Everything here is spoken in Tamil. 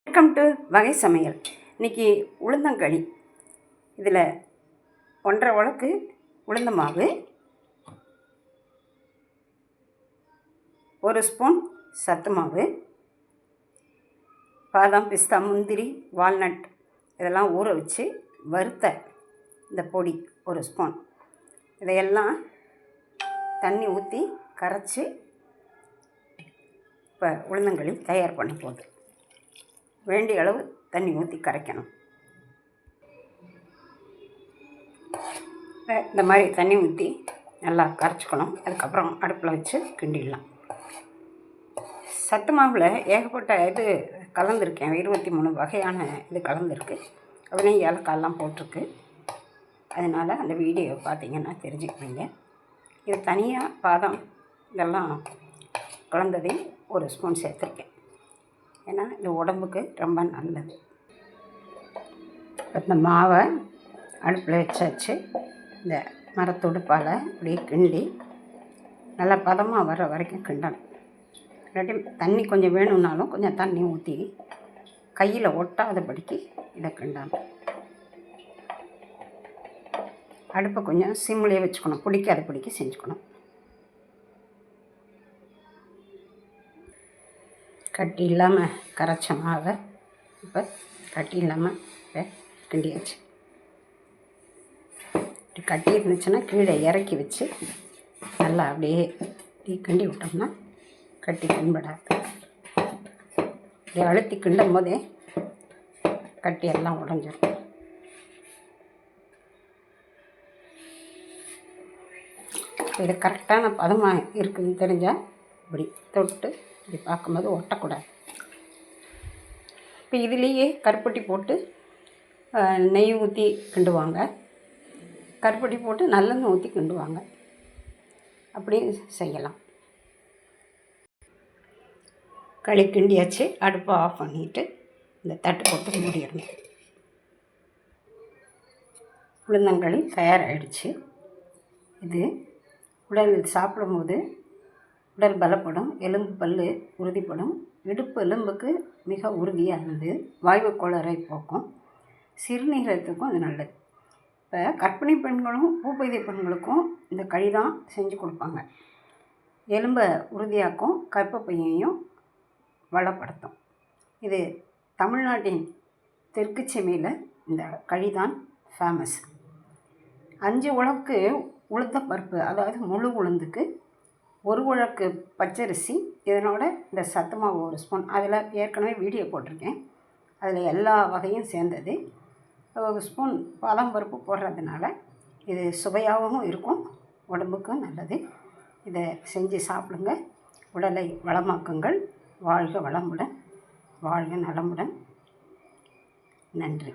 வெல்கம் டு வகை சமையல். இன்றைக்கி உளுந்தங்களி. இதில் 1.5 உலக்கு உளுந்த மாவு, 1 ஸ்பூன் சத்து மாவு, பாதாம், பிஸ்தா, முந்திரி, வால்நட் இதெல்லாம் ஊற வச்சு வறுத்த இந்த பொடி 1 ஸ்பூன். இதையெல்லாம் தண்ணி ஊற்றி கரைச்சி இப்போ உளுந்தங்களி தயார் பண்ண போகுது. வேண்டிய அளவு தண்ணி ஊற்றி கரைக்கணும். இந்த மாதிரி தண்ணி ஊற்றி நல்லா கரைச்சிக்கணும். அதுக்கப்புறம் அடுப்பில் வச்சு கிண்டிடலாம். சத்து மாவில் ஏகப்பட்ட இது கலந்துருக்கேன். 23 வகையான இது கலந்துருக்கு. அதுலேயும் ஏலக்காயெல்லாம் போட்டிருக்கு. அதனால் அந்த வீடியோ பார்த்திங்கன்னா தெரிஞ்சுக்குவீங்க. இது தனியாக பாதாம் இதெல்லாம் கலந்ததையும் 1 ஸ்பூன் சேர்த்துருக்கேன். ஏன்னா இது உடம்புக்கு ரொம்ப நல்லது. இந்த மாவை அடுப்பில் வச்சாச்சு. இந்த மரத்துடுப்பால் அப்படியே கிண்டி நல்லா பதமாக வர வரைக்கும் கிண்டணும். இல்லாட்டி தண்ணி கொஞ்சம் வேணும்னாலும் கொஞ்சம் தண்ணி ஊற்றி கையில் ஒட்டாதபடிக்கு இதை கிண்டணும். அடுப்பை கொஞ்சம் சிம்லேயே வச்சுக்கணும். பிடிக்காதபடிக்கு செஞ்சுக்கணும். கட்டி இல்லாமல் கரைச்ச மாவை இப்போ கட்டி இல்லாமல் கிண்டியாச்சு. இப்படி கட்டி இருந்துச்சுன்னா கீழே இறக்கி வச்சு நல்லா அப்படியே கிண்டி விட்டோம்னா கட்டி கிண்படாது. இப்படி அழுத்தி கிண்டும் போதே கட்டி எல்லாம் உடஞ்சிடும். இது கரெக்டான பதமாக இருக்குதுன்னு தெரிஞ்சால் இப்படி தொட்டு இப்படி பார்க்கும்போது ஒட்டக்கூடாது. இப்போ இதுலேயே கருப்பட்டி போட்டு நெய் ஊற்றி கிண்டுவாங்க. கருப்பட்டி போட்டு நல்லெண்ணெய் ஊற்றி கிண்டுவாங்க. அப்படியும் செய்யலாம். களி கிண்டியாச்சு. அடுப்பை ஆஃப் பண்ணிவிட்டு இந்த தட்டு போட்டு மூடிடணும். உளுந்தங்களி தயாராகிடுச்சு. இது உடல் சாப்பிடும்போது உடல் பலப்படும், எலும்பு பல் உறுதிப்படும், இடுப்பு எலும்புக்கு மிக உறுதியானது, வாய்வு கோளாறை போக்கும், சிறுநீரகத்துக்கும் அது நல்லது. இப்போ கர்ப்பிணி பெண்களும் பூப்பெய்திய பெண்களுக்கும் இந்த களி தான் செஞ்சு கொடுப்பாங்க. எலும்பை உறுதியாக்கும், கர்ப்பப்பையையும் வளப்படுத்தும். இது தமிழ்நாட்டின் தெற்கு சென்னையில் இந்த களி தான் ஃபேமஸ். 5 உலக்கு உளுத்தப்பருப்பு, அதாவது முழு உளுந்துக்கு 1 உலக்கு பச்சரிசி, இதனோட இந்த சத்து மாவு 1 ஸ்பூன். அதில் ஏற்கனவே வீடியோ போட்டிருக்கேன். அதில் எல்லா வகையும் சேர்ந்தது. 1 ஸ்பூன் பாதாம் பருப்பு போடுறதுனால இது சுவையாகவும் இருக்கும், உடம்புக்கும் நல்லது. இதை செஞ்சு சாப்பிடுங்க. உடலை வளமாக்குங்கள். வாழ்க வளமுடன், வாழ்க நலமுடன். நன்றி.